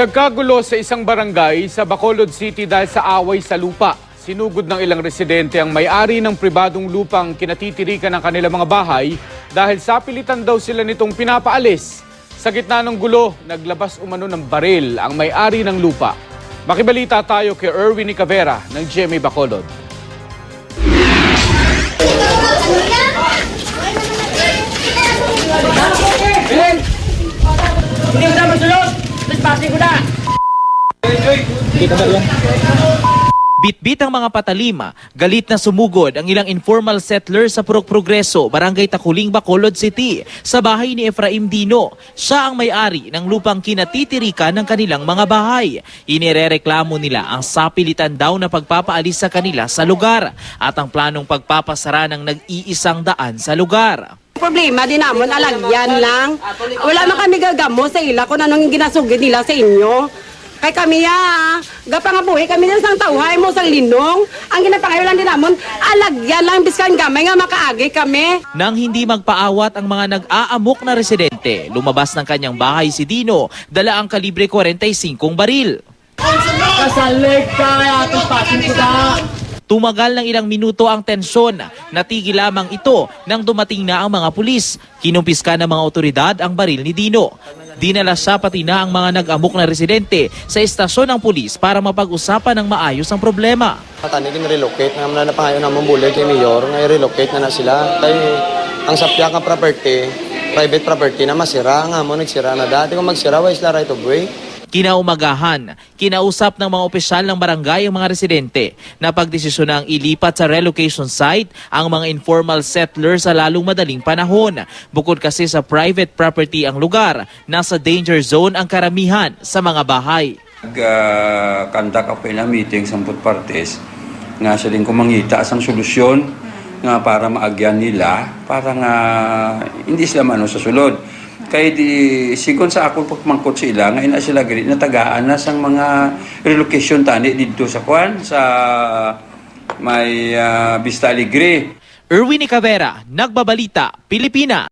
Nagkagulo sa isang barangay sa Bacolod City dahil sa away sa lupa. Sinugod ng ilang residente ang may-ari ng pribadong lupang kinatitirikan ng kanilang mga bahay dahil sa pilitan daw sila nitong pinapaalis. Sa gitna ng gulo, naglabas umano ng baril ang may-ari ng lupa. Makibalita tayo kay Erwin Nicavera ng GMA Bacolod. Hindi ko na masulot! Pasi ko na! Bitbit ang mga patalima, galit na sumugod ang ilang informal settlers sa Purok Progreso, Barangay Taculing, Bacolod City, sa bahay ni Efraim Dino. Siya ang may-ari ng lupang kinatitirikan ng kanilang mga bahay. Inirereklamo nila ang sapilitan daw na pagpapaalis sa kanila sa lugar at ang planong pagpapasara ng nag-iisang daan sa lugar. Problema din namon, alagyan lang. Wala man kami gagamo sa ila kung anong ginasugid nila sa inyo. Kay kami gapangabuhi kami din sang tawhay mo sang linong. Ang ginapangayolan din namon, alagyan lang biskan gamay nga makaagi kami. Nang hindi magpaawat ang mga nag-aamok na residente, lumabas ng kanyang bahay si Dino, dala ang kalibre 45 baril. Kasalig ka kaya ating pasin ko na! Tumagal ng ilang minuto ang tensyon. Natigil lamang ito nang dumating na ang mga pulis. Kinumpiska ng mga otoridad ang baril ni Dino. Dinala siya pati na ang mga nag-amok na residente sa istasyon ng pulis para mapag-usapan ng maayos ang problema. Tanigin relocate na naman na pangayon naman bulig kay Mayor, ngayon relocate na sila. Kaya ang sapya ka property, private property na masira nga mo, nagsira na dati. Kung magsira, is la right of way. Kinaumagahan, kinausap ng mga opisyal ng barangay ang mga residente na pagdesisyon ang ilipat sa relocation site ang mga informal settlers sa lalong madaling panahon. Bukod kasi sa private property ang lugar, nasa danger zone ang karamihan sa mga bahay. Nagkanta ka pa na meeting sa partes nga sa din kumangita ang solusyon nga para maagyan nila para nga hindi sila mano sa sulod. Kaya sigon sa akong pagmangkot sila, ngayon na sila galit, natagaan na sang mga relocation tani dito sa Kwan, sa may Vista Alegre. Erwin Nicavera, Nagbabalita, Pilipinas.